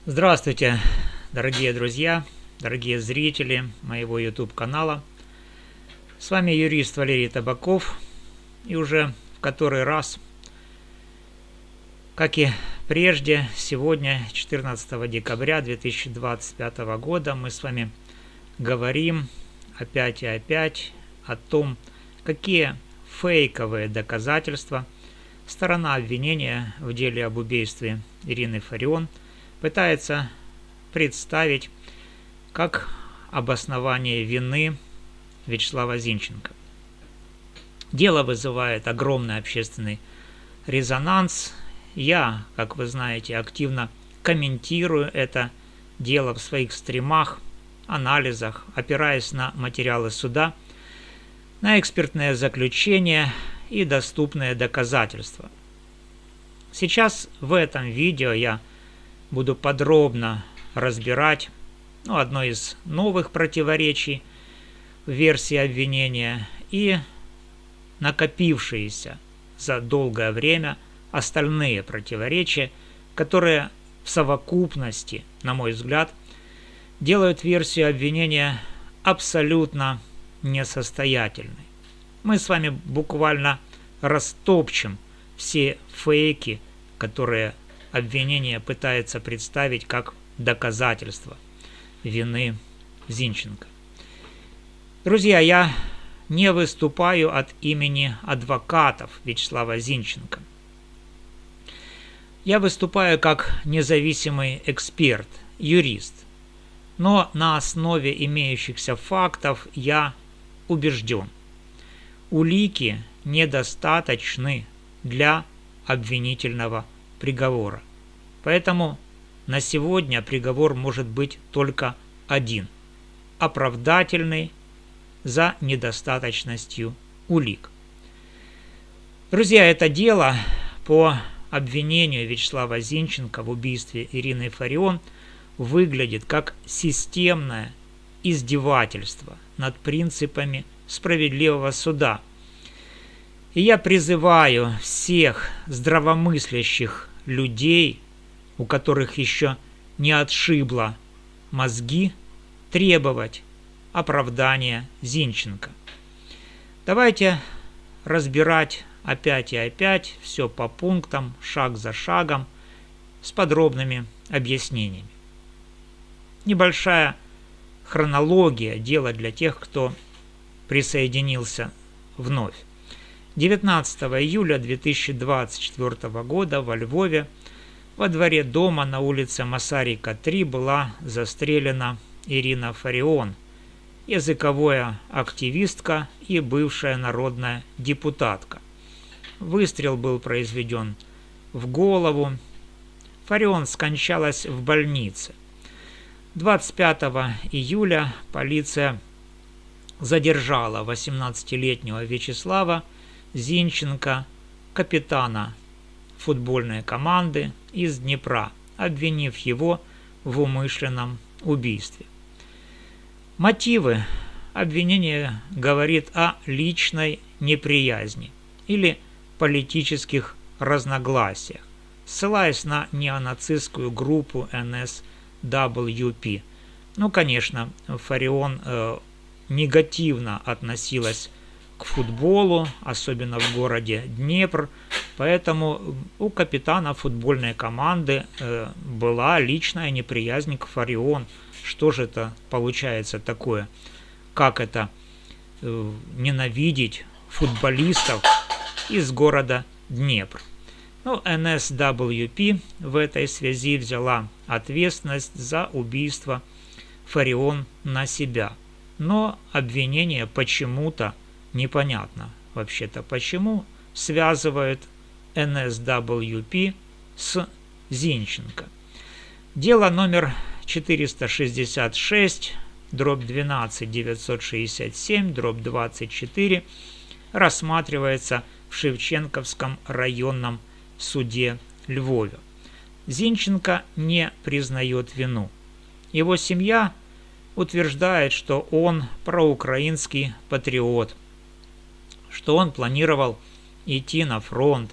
Здравствуйте, дорогие друзья, дорогие зрители моего YouTube канала. С вами юрист Валерий Табаков. И уже в который раз, как и прежде, сегодня, 14 декабря 2025 года, мы с вами говорим опять и опять о том, какие фейковые доказательства сторона обвинения в деле об убийстве Ирины Фарион пытается представить как обоснование вины Вячеслава Зинченко. Дело вызывает огромный общественный резонанс. Я, как вы знаете, активно комментирую это дело в своих стримах, анализах, опираясь на материалы суда, на экспертные заключения и доступные доказательства. Сейчас в этом видео я буду подробно разбирать одно из новых противоречий в версии обвинения и накопившиеся за долгое время остальные противоречия, которые в совокупности, на мой взгляд, делают версию обвинения абсолютно несостоятельной. Мы с вами буквально растопчем все фейки, которые обвинение пытается представить как доказательство вины Зинченко. Друзья, я не выступаю от имени адвокатов Вячеслава Зинченко. Я выступаю как независимый эксперт, юрист. Но на основе имеющихся фактов я убежден. Улики недостаточны для обвинительного приговора. Поэтому на сегодня приговор может быть только один – оправдательный за недостаточностью улик. Друзья, это дело по обвинению Вячеслава Зинченко в убийстве Ирины Фарион выглядит как системное издевательство над принципами справедливого суда. И я призываю всех здравомыслящих людей, у которых еще не отшибло мозги, требовать оправдания Зинченко. Давайте разбирать опять и опять все по пунктам, шаг за шагом, с подробными объяснениями. Небольшая хронология дела для тех, кто присоединился вновь. 19 июля 2024 года во Львове во дворе дома на улице Масарика, 3 была застрелена Ирина Фарион, языковая активистка и бывшая народная депутатка. Выстрел был произведен в голову. Фарион скончалась в больнице. 25 июля полиция задержала 18-летнего Вячеслава Зинченко, капитана футбольной команды из Днепра, обвинив его в умышленном убийстве. Мотивы обвинения говорит о личной неприязни или политических разногласиях, ссылаясь на неонацистскую группу NSWP. Конечно, Фарион негативно относилась к футболу, особенно в городе Днепр, поэтому у капитана футбольной команды была личная неприязнь к Фарион. Что же это получается такое? Как это ненавидеть футболистов из города Днепр? NSWP в этой связи взяла ответственность за убийство Фарион на себя. Но обвинение почему-то, непонятно вообще-то почему, связывают NSWP с Зинченко. Дело номер 466/12-967/24 рассматривается в Шевченковском районном суде Львове. Зинченко не признает вину. Его семья утверждает, что он проукраинский патриот, что он планировал идти на фронт,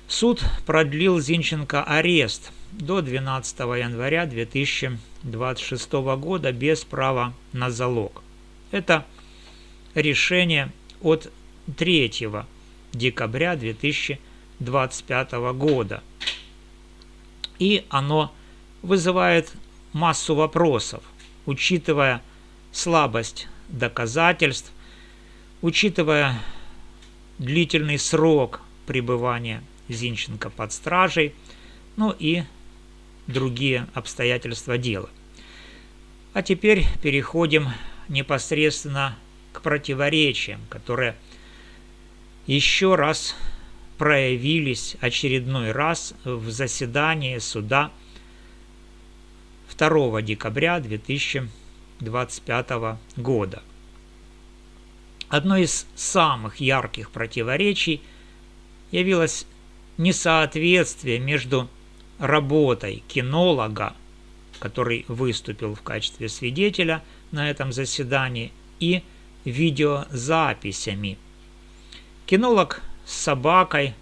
Суд продлил Зинченко арест до 12 января 2026 года без права на залог. Это решение от 3 декабря 2025 года. И оно вызывает массу вопросов, учитывая слабость доказательств, учитывая длительный срок пребывания Зинченко под стражей, ну и другие обстоятельства дела. А теперь переходим непосредственно к противоречиям, которые еще раз проявились очередной раз в заседании суда 2 декабря 2025 года. Одно из самых ярких противоречий явилось несоответствие между работой кинолога, который выступил в качестве свидетеля на этом заседании, и видеозаписями. Кинолог с собакой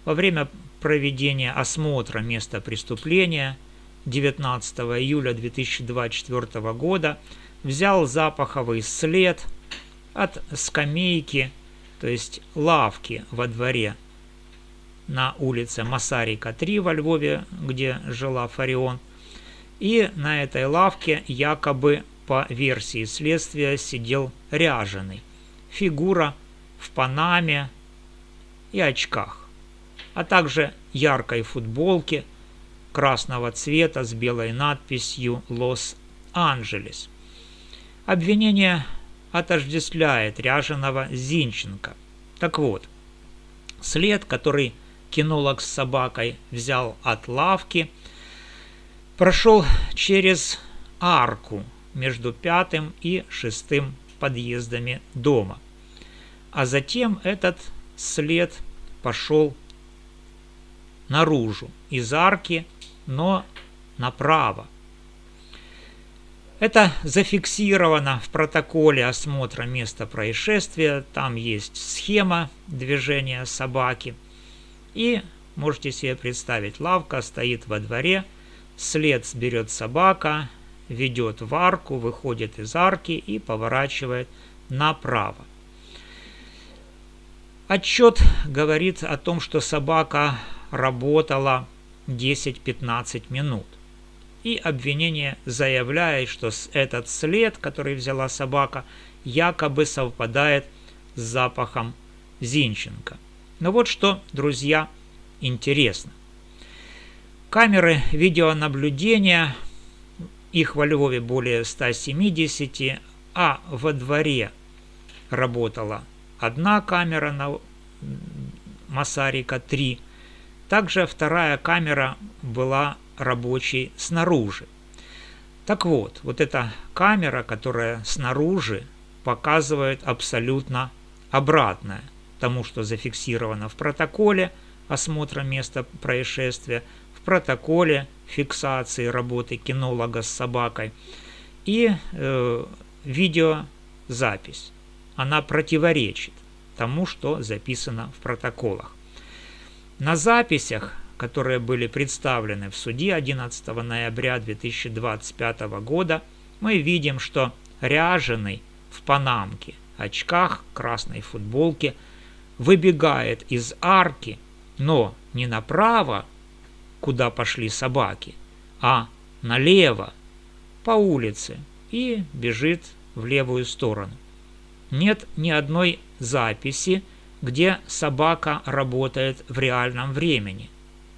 во время проведения осмотра места преступления 19 июля 2024 года взял запаховый след от скамейки, то есть лавки во дворе на улице Масарика 3 во Львове, где жила Фарион. И на этой лавке якобы, по версии следствия, сидел ряженый. Фигура в панаме и очках, а также яркой футболке красного цвета с белой надписью «Лос-Анджелес». Обвинение отождествляет ряженого с Зинченко. Так вот, след, который кинолог с собакой взял от лавки, прошел через арку между 5 и 6 подъездами дома. А затем этот след пошел наружу из арки, но направо. Это зафиксировано в протоколе осмотра места происшествия. Там есть схема движения собаки. И можете себе представить, лавка стоит во дворе, след берет собака, ведет в арку, выходит из арки и поворачивает направо. Отчет говорит о том, что собака работала 10-15 минут. И обвинение заявляет, что этот след, который взяла собака, якобы совпадает с запахом Зинченко. Но вот что, друзья, интересно. Камеры видеонаблюдения, их во Львове более 170, а во дворе работала одна камера на Масарика 3. Также вторая камера была рабочей снаружи. Так вот, вот эта камера, которая снаружи, показывает абсолютно обратное тому, что зафиксировано в протоколе осмотра места происшествия, в протоколе фиксации работы кинолога с собакой и видеозапись. Она противоречит тому, что записано в протоколах. На записях, которые были представлены в суде 11 ноября 2025 года, мы видим, что ряженый в панамке, очках, красной футболке выбегает из арки, но не направо, куда пошли собаки, а налево, по улице, и бежит в левую сторону. Нет ни одной записи, где собака работает в реальном времени.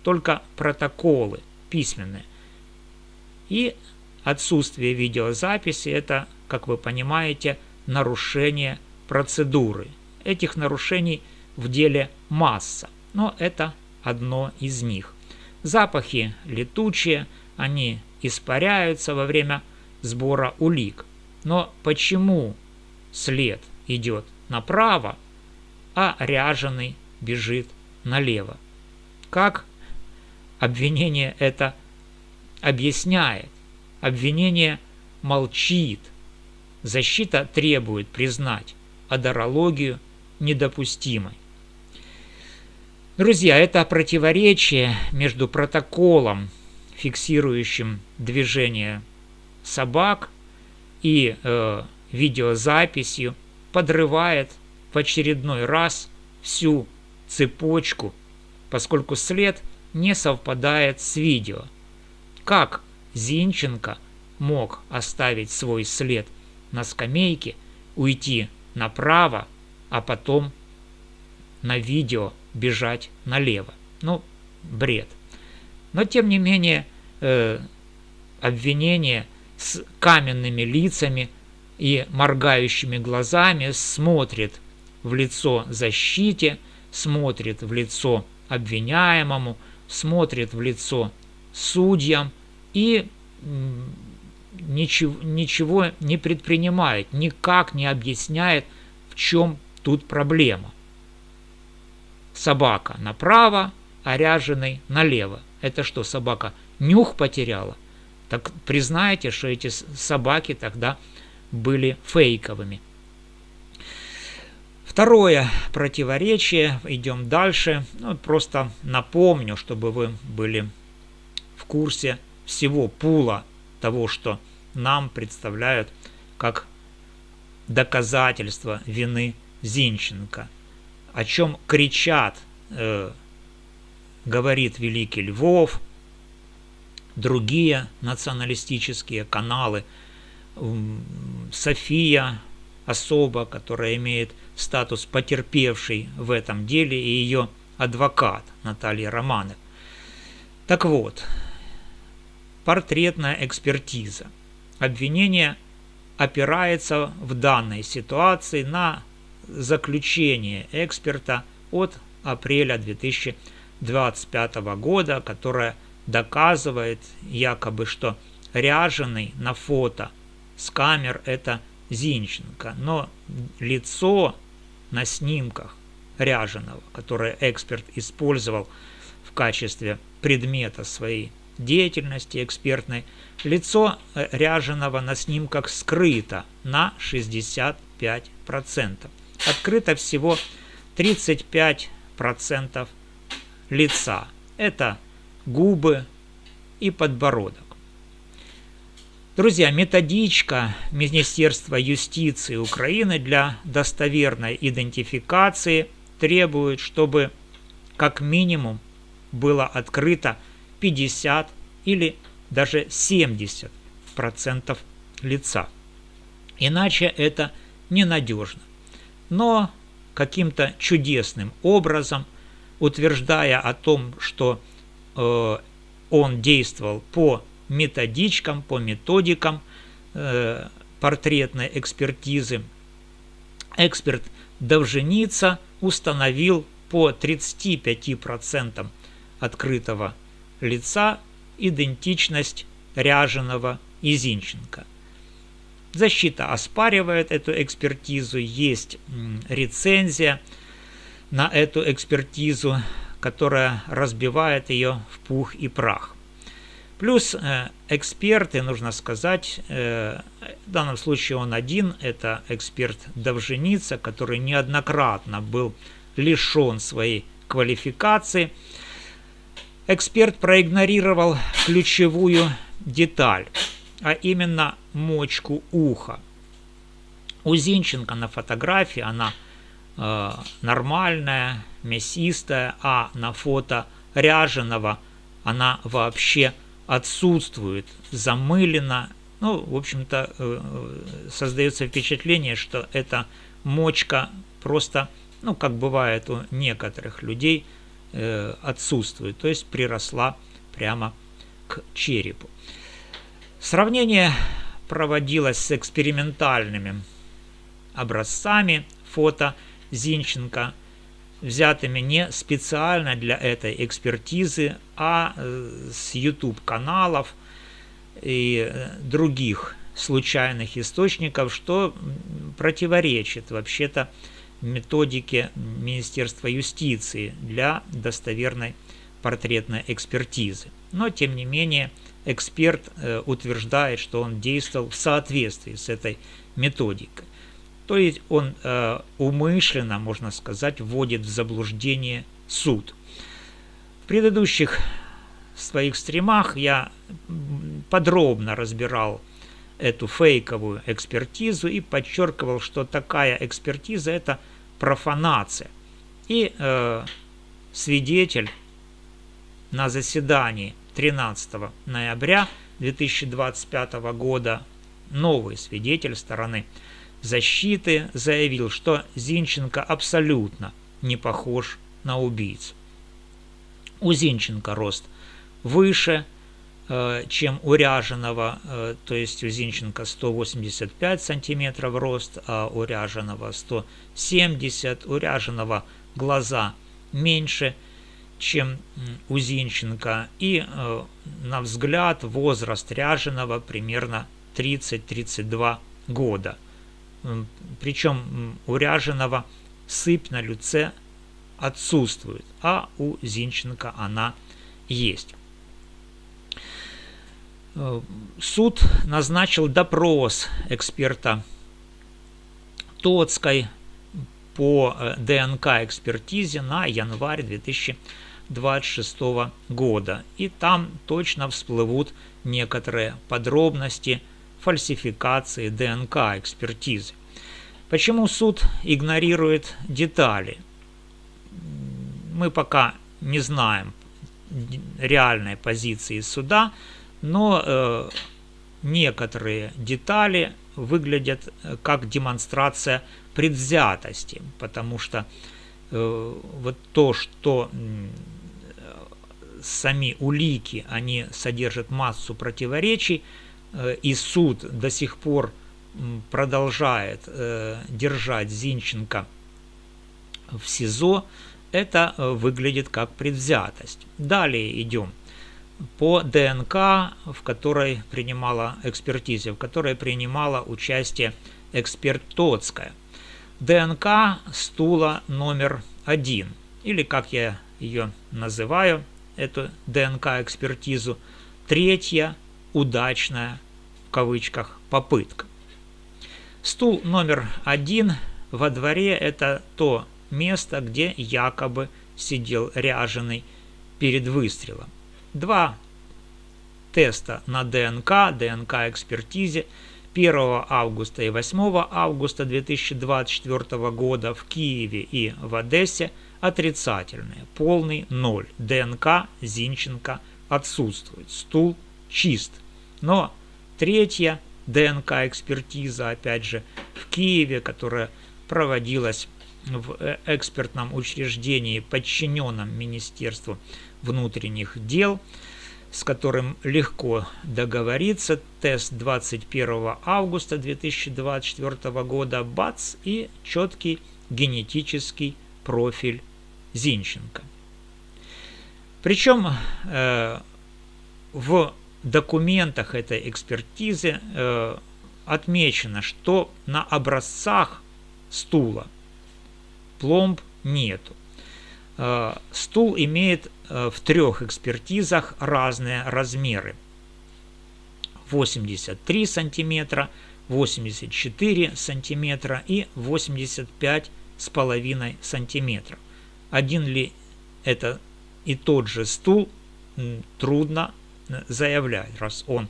Только протоколы письменные. И отсутствие видеозаписи – это, как вы понимаете, нарушение процедуры. Этих нарушений в деле масса, но это одно из них. Запахи летучие, они испаряются во время сбора улик. Но почему след идет направо, а ряженый бежит налево? Как обвинение это объясняет? Обвинение молчит. Защита требует признать одерологию недопустимой. Друзья, это противоречие между протоколом, фиксирующим движение собак, и видеозаписью подрывает в очередной раз всю цепочку, поскольку след не совпадает с видео. Как Зинченко мог оставить свой след на скамейке, уйти направо, а потом на видео бежать налево? Ну, бред. Но, тем не менее, обвинение с каменными лицами и моргающими глазами смотрит в лицо защите, смотрит в лицо обвиняемому, смотрит в лицо судьям и ничего не предпринимает, никак не объясняет, в чем тут проблема. Собака направо, а ряженый налево. Это что, собака нюх потеряла? Так признайте, что эти собаки тогда были фейковыми. Второе противоречие. Идем дальше. Ну, просто напомню, чтобы вы были в курсе всего пула того, что нам представляют как доказательство вины Зинченко. О чем кричат, говорит Великий Львов, другие националистические каналы, София особа, которая имеет статус потерпевшей в этом деле, и ее адвокат Наталья Романов. Так вот, портретная экспертиза. Обвинение опирается в данной ситуации на заключение эксперта от апреля 2025 года, которое доказывает якобы, что ряженый на фото с камер – это Зинченко, но лицо на снимках ряженого, которое эксперт использовал в качестве предмета своей деятельности экспертной, лицо ряженого на снимках скрыто на 65%. Открыто всего 35% лица. Это губы и подбородок. Друзья, методичка Министерства юстиции Украины для достоверной идентификации требует, чтобы как минимум было открыто 50 или даже 70% лица. Иначе это ненадежно. Но каким-то чудесным образом, утверждая о том, что он действовал по методичкам, по методикам портретной экспертизы, эксперт Довженица установил по 35% открытого лица идентичность ряженого и Зинченко. Защита оспаривает эту экспертизу, есть рецензия на эту экспертизу, которая разбивает ее в пух и прах. Плюс эксперты, нужно сказать, в данном случае он один, это эксперт Довженица, который неоднократно был лишен своей квалификации. Эксперт проигнорировал ключевую деталь, а именно мочку уха. У Зинченко на фотографии она нормальная, мясистая, а на фото ряженого она вообще отсутствует, замылена. Ну, в общем-то, создается впечатление, что эта мочка просто, ну, как бывает у некоторых людей, отсутствует, то есть приросла прямо к черепу. Сравнение проводилось с экспериментальными образцами фото Зинченко, взятыми не специально для этой экспертизы, а с YouTube-каналов и других случайных источников, что противоречит вообще-то методике Министерства юстиции для достоверной портретной экспертизы. Но, тем не менее, эксперт утверждает, что он действовал в соответствии с этой методикой. То есть он умышленно, можно сказать, вводит в заблуждение суд. В предыдущих своих стримах я подробно разбирал эту фейковую экспертизу и подчеркивал, что такая экспертиза – это профанация. И свидетель на заседании 13 ноября 2025 года, новый свидетель стороны защиты, заявил, что Зинченко абсолютно не похож на убийцу. У Зинченко рост выше, чем у Ряженого, то есть у Зинченко 185 сантиметров рост, а у Ряженого 170, у Ряженого глаза меньше, чем у Зинченко, и на взгляд возраст Ряженого примерно 30-32 года. Причем у Ряженого сыпь на лице отсутствует, а у Зинченко она есть. Суд назначил допрос эксперта Тоцкой по ДНК-экспертизе на январь 2026 года. И там точно всплывут некоторые подробности фальсификации ДНК-экспертизы. Почему суд игнорирует детали? Мы пока не знаем реальной позиции суда, но некоторые детали выглядят как демонстрация предвзятости, потому что вот то, что сами улики, они содержат массу противоречий, и суд до сих пор продолжает держать Зинченко в СИЗО, это выглядит как предвзятость. Далее идем. По ДНК, в которой принимала экспертизе, в которой принимала участие эксперт Тоцкая. ДНК стула номер 1, или как я ее называю, эту ДНК-экспертизу, третья удачная, в кавычках, попытка. Стул номер 1 во дворе – это то место, где якобы сидел Ряженый перед выстрелом. 2 теста на ДНК, ДНК-экспертизе 1 августа и 8 августа 2024 года в Киеве и в Одессе отрицательные, полный 0. ДНК Зинченко отсутствует, стул чист. Но третья ДНК-экспертиза, опять же, в Киеве, которая проводилась в экспертном учреждении, подчиненном Министерству внутренних дел, с которым легко договориться. Тест 21 августа 2024 года, бац, и четкий генетический профиль Зинченко. Причем в документах этой экспертизы отмечено, что на образцах стула пломб нету. Стул имеет в 3 экспертизах разные размеры: 83 сантиметра, 84 сантиметра и 85,5 сантиметров. Один ли это и тот же стул, трудно заявлять, раз он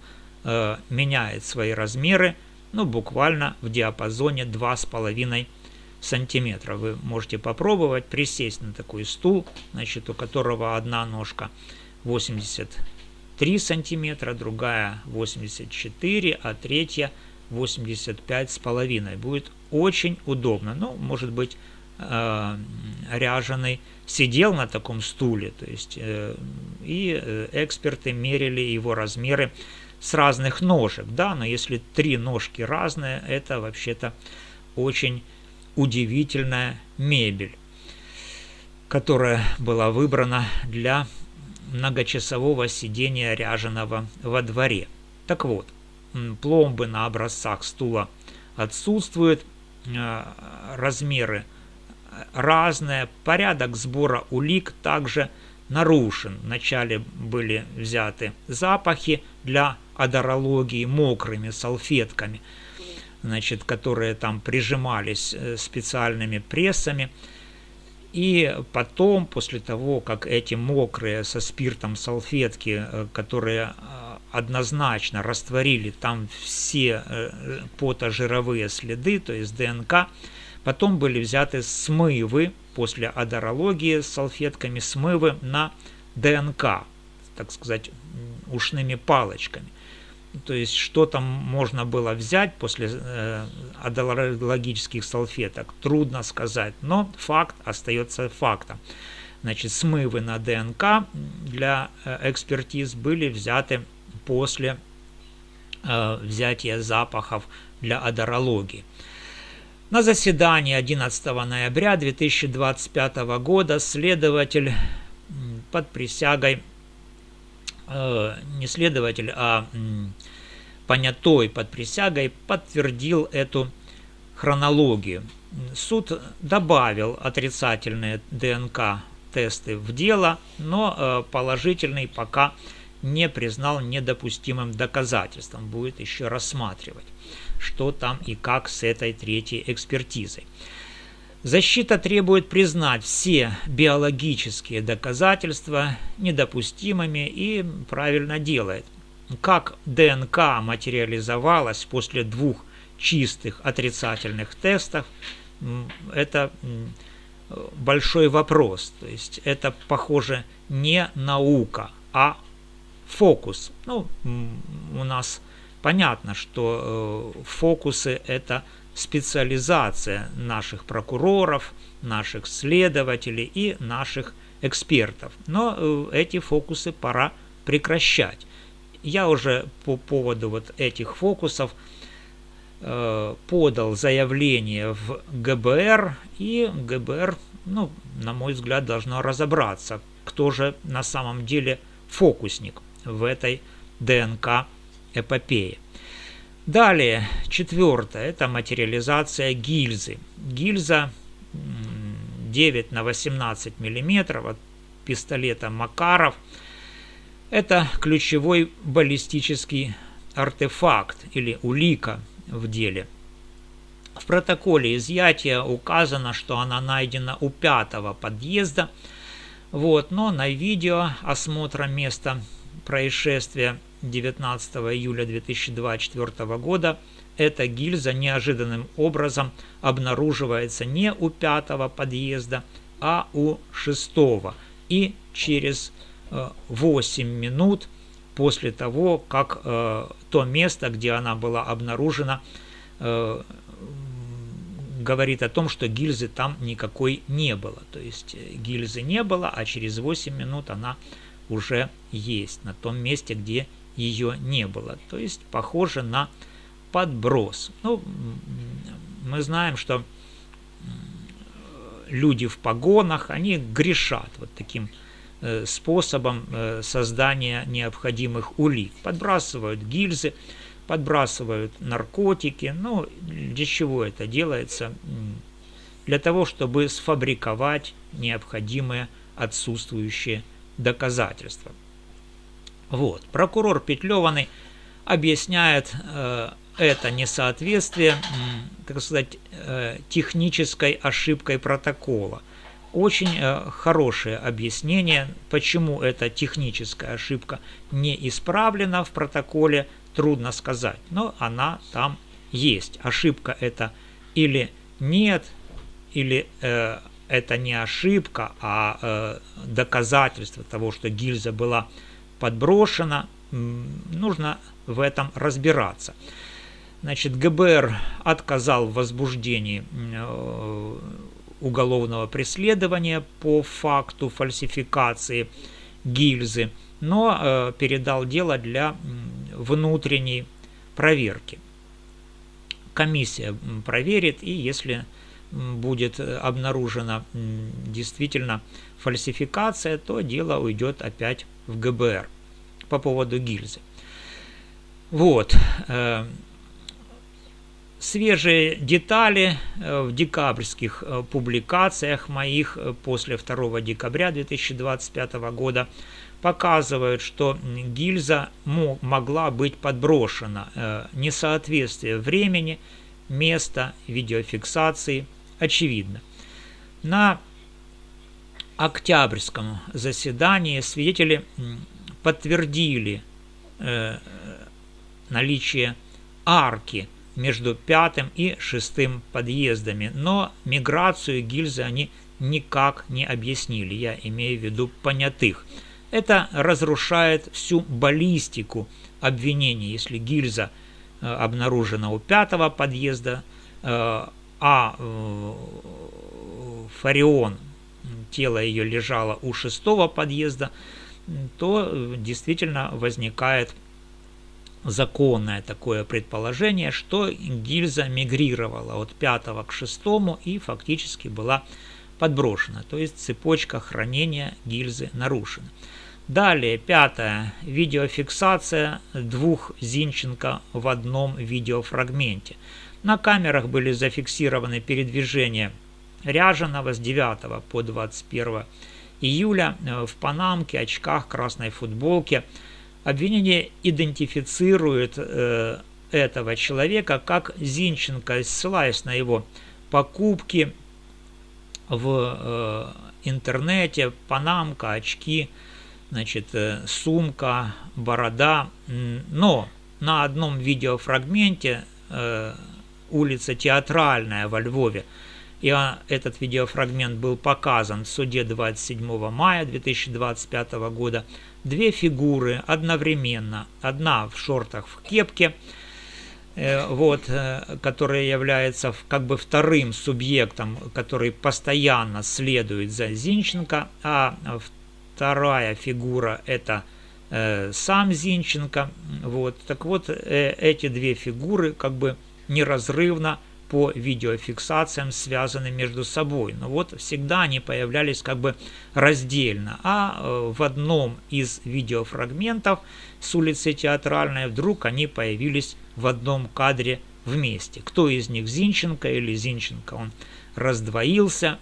меняет свои размеры, ну, буквально в диапазоне 2,5 сантиметра. Вы можете попробовать присесть на такой стул, значит, у которого одна ножка 83 сантиметра, другая 84, а третья 85,5. Будет очень удобно. Ну, может быть, Ряженый сидел на таком стуле, то есть и эксперты мерили его размеры с разных ножек, да, но если 3 ножки разные, это вообще-то очень удивительная мебель, которая была выбрана для многочасового сидения Ряженого во дворе. Так вот, пломбы на образцах стула отсутствуют, размеры разные, порядок сбора улик также нарушен. Вначале были взяты запахи для одорологии мокрыми салфетками, значит, которые там прижимались специальными прессами. И потом, после того, как эти мокрые со спиртом салфетки, которые однозначно растворили там все потожировые следы, то есть ДНК, потом были взяты смывы после одорологии с салфетками, смывы на ДНК, так сказать, ушными палочками. То есть что там можно было взять после одерологических салфеток, трудно сказать, но факт остается фактом. Значит, смывы на ДНК для экспертиз были взяты после взятия запахов для одерологии. На заседании 11 ноября 2025 года следователь под присягой, не следователь, а понятой под присягой подтвердил эту хронологию. Суд добавил отрицательные ДНК-тесты в дело, но положительный пока не признал недопустимым доказательством. Будет еще рассматривать, что там и как с этой третьей экспертизой. Защита требует признать все биологические доказательства недопустимыми и правильно делает. Как ДНК материализовалась после двух чистых отрицательных тестов, это большой вопрос. То есть это, похоже, не наука, а фокус. Ну, у нас понятно, что фокусы – это специализация наших прокуроров, наших следователей и наших экспертов. Но эти фокусы пора прекращать. Я уже по поводу вот этих фокусов подал заявление в ГБР, и ГБР, ну, на мой взгляд, должно разобраться, кто же на самом деле фокусник в этой ДНК-эпопее. Далее, четвертое, это материализация гильзы. Гильза 9 на 18 мм от пистолета Макаров. Это ключевой баллистический артефакт или улика в деле. В протоколе изъятия указано, что она найдена у 5-го подъезда. Вот, но на видео осмотра места происшествия 19 июля 2024 года эта гильза неожиданным образом обнаруживается не у 5-го подъезда, а у 6-го. И через 8 минут после того, как то место, где она была обнаружена, говорит о том, что гильзы там никакой не было. То есть гильзы не было, а через 8 минут она уже есть на том месте, где ее не было. То есть похоже на подброс. Ну, мы знаем, что люди в погонах, они грешат вот таким способом создания необходимых улик. Подбрасывают гильзы, подбрасывают наркотики. Ну, для чего это делается? Для того, чтобы сфабриковать необходимые отсутствующие доказательства. Вот. Прокурор Петлеваный объясняет это несоответствие, так сказать, технической ошибкой протокола. Очень хорошее объяснение, почему эта техническая ошибка не исправлена в протоколе, трудно сказать, но она там есть. Ошибка это или нет, или это не ошибка, а доказательство того, что гильза была подброшена. Нужно в этом разбираться. Значит, ГБР отказал в возбуждении уголовного преследования по факту фальсификации гильзы, но передал дело для внутренней проверки. Комиссия проверит, и если будет обнаружена действительно фальсификация, то дело уйдет опять в ГБР по поводу гильзы. Вот. Свежие детали в декабрьских публикациях моих после 2 декабря 2025 года показывают, что гильза могла быть подброшена. Несоответствие времени, места, видеофиксации очевидно. На октябрьском заседании свидетели подтвердили наличие арки между 5 и 6 подъездами, но миграцию гильзы они никак не объяснили, я имею в виду понятых. Это разрушает всю баллистику обвинений, если гильза обнаружена у 5 подъезда, а Фарион, тело ее лежало у 6 подъезда, то действительно возникает законное такое предположение, что гильза мигрировала от 5 к 6 и фактически была подброшена, то есть цепочка хранения гильзы нарушена. Далее, 5. Видеофиксация 2 Зинченко в одном видеофрагменте. На камерах были зафиксированы передвижения Ряженого с 9 по 21 июля в панамке, очках, красной футболке. Обвинение идентифицирует этого человека как Зинченко, ссылаясь на его покупки в интернете, панамка, очки, значит, сумка, борода. Но на одном видеофрагменте улица Театральная во Львове, и этот видеофрагмент был показан в суде 27 мая 2025 года, 2 фигуры одновременно, одна в шортах, в кепке, который является как бы вторым субъектом, который постоянно следует за Зинченко, а вторая фигура – это сам Зинченко. Так вот, эти 2 фигуры как бы неразрывно по видеофиксациям связаны между собой. Но вот всегда они появлялись как бы раздельно. А в одном из видеофрагментов с улицы Театральной вдруг они появились в одном кадре вместе. Кто из них Зинченко или Зинченко? Он раздвоился.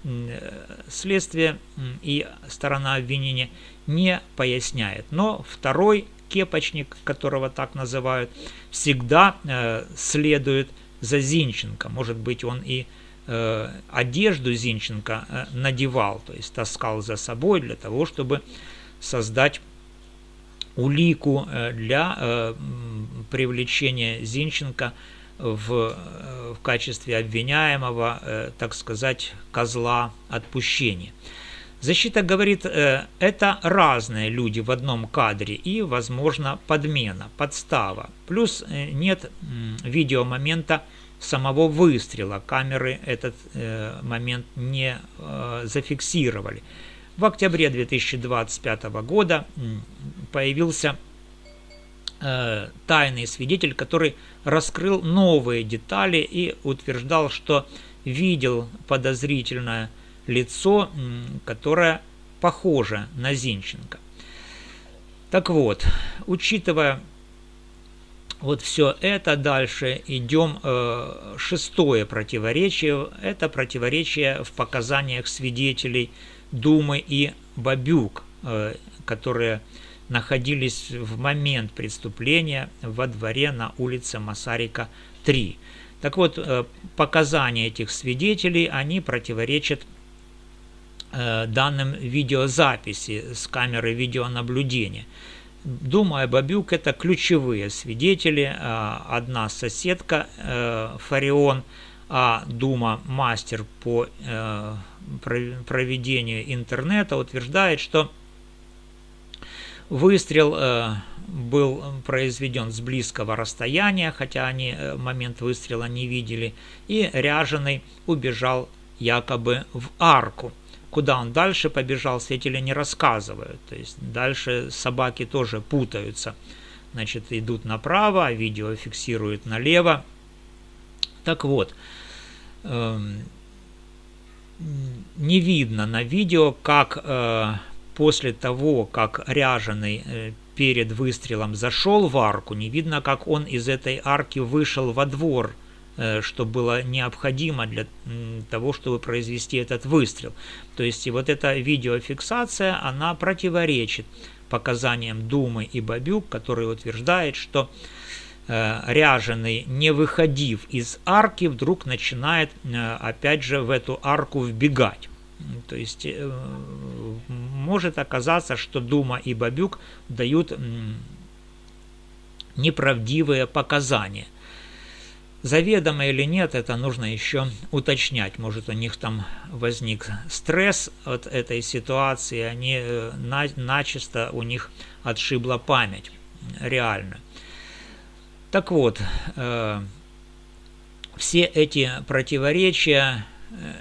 Следствие и сторона обвинения не поясняет. Но второй кепочник, которого так называют, всегда следует за Зинченко. Может быть, он и одежду Зинченко надевал, то есть таскал за собой для того, чтобы создать улику для привлечения Зинченко в качестве обвиняемого, так сказать, козла отпущения. Защита говорит, это разные люди в одном кадре и, возможно, подмена, подстава. Плюс нет видеомомента самого выстрела. Камеры этот момент не зафиксировали. В октябре 2025 года появился тайный свидетель, который раскрыл новые детали и утверждал, что видел подозрительное лицо, которое похоже на Зинченко. Так вот, учитывая вот все это, дальше идем. 6-е противоречие. Это противоречие в показаниях свидетелей Думы и Бабюк, которые находились в момент преступления во дворе на улице Масарика, 3. Так вот, показания этих свидетелей, они противоречат данным видеозаписи с камеры видеонаблюдения. Дума и Бабюк – это ключевые свидетели. Одна соседка Фарион, а Дума – мастер по проведению интернета, утверждает, что выстрел был произведен с близкого расстояния, хотя они момент выстрела не видели, и Ряженый убежал якобы в арку. Куда он дальше побежал, свидетели не рассказывают. То есть дальше собаки тоже путаются. Значит, идут направо, а видео фиксирует налево. Так вот, не видно на видео, как после того, как Ряженый перед выстрелом зашел в арку, не видно, как он из этой арки вышел во двор, что было необходимо для того, чтобы произвести этот выстрел. То есть и вот эта видеофиксация, она противоречит показаниям Думы и Бабюк, который утверждает, что Ряженый, не выходив из арки, вдруг начинает опять же в эту арку вбегать. То есть может оказаться, что Дума и Бабюк дают неправдивые показания. Заведомо или нет, это нужно еще уточнять. Может, у них там возник стресс от этой ситуации, они начисто у них отшибла память. Реально. Так вот, все эти противоречия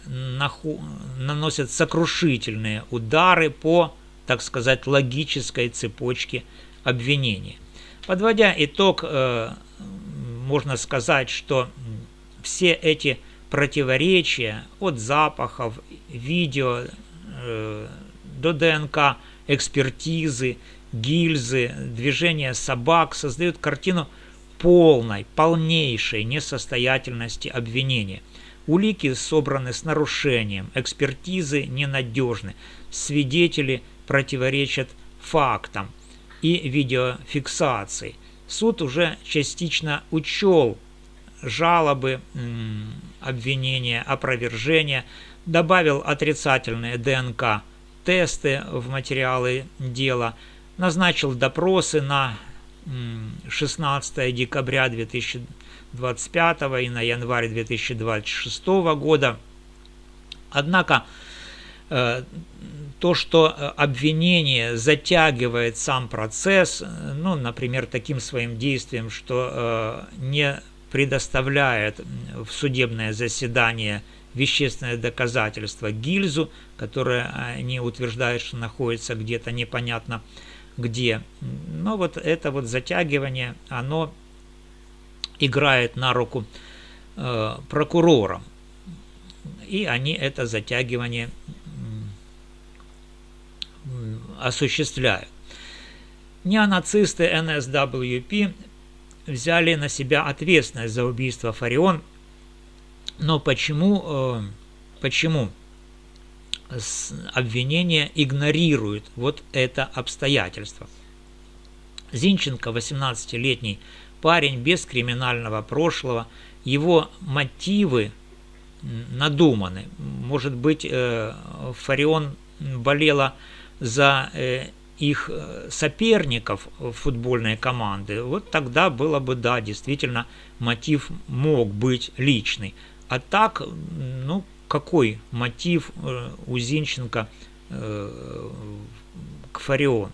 наносят сокрушительные удары по, так сказать, логической цепочке обвинений. Подводя итог, можно сказать, что все эти противоречия от запахов, видео до ДНК, экспертизы, гильзы, движения собак создают картину полнейшей несостоятельности обвинения. Улики собраны с нарушением, экспертизы ненадежны, свидетели противоречат фактам и видеофиксации. Суд уже частично учел жалобы, обвинения, опровержения, добавил отрицательные ДНК-тесты в материалы дела, назначил допросы на 16 декабря 2025 и на январь 2026 года. Однако то, что обвинение затягивает сам процесс, ну, например, таким своим действием, что не предоставляет в судебное заседание вещественное доказательство гильзу, которое они утверждают, что находится где-то непонятно где. Но вот это вот затягивание, оно играет на руку прокурорам. И они это затягивание осуществляют. Неонацисты НСВП взяли на себя ответственность за убийство Фарион. Но почему обвинение игнорирует вот это обстоятельство? Зинченко, 18-летний парень без криминального прошлого, его мотивы надуманы. Может быть, Фарион болела за их соперников футбольной команды, вот тогда было бы, да, действительно, мотив мог быть личный. А так, ну, какой мотив у Зинченко к Фарион?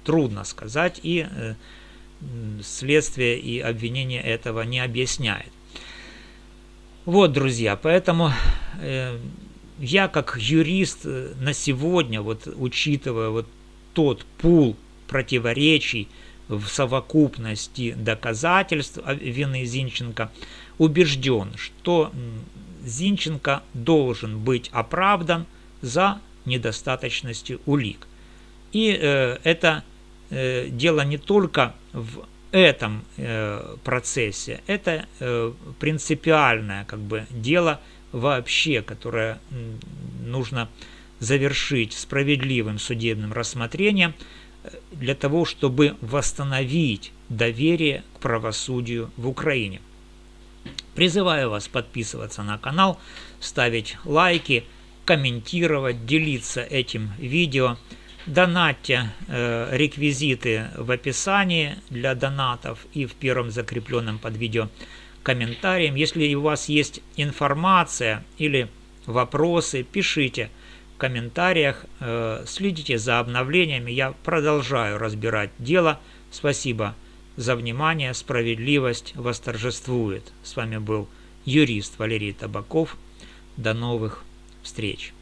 Трудно сказать, и следствие и обвинение этого не объясняет. Вот, друзья, поэтому я как юрист на сегодня, вот учитывая вот тот пул противоречий в совокупности доказательств вины Зинченко, убежден, что Зинченко должен быть оправдан за недостаточностью улик. И это дело не только в этом процессе, это принципиальное как бы дело вообще, которое нужно завершить справедливым судебным рассмотрением для того, чтобы восстановить доверие к правосудию в Украине. Призываю вас подписываться на канал, ставить лайки, комментировать, делиться этим видео. Донатьте, реквизиты в описании для донатов и в первом закрепленном под видео комментарием. Если у вас есть информация или вопросы, пишите в комментариях, следите за обновлениями. Я продолжаю разбирать дело. Спасибо за внимание. Справедливость восторжествует. С вами был юрист Валерий Табаков. До новых встреч.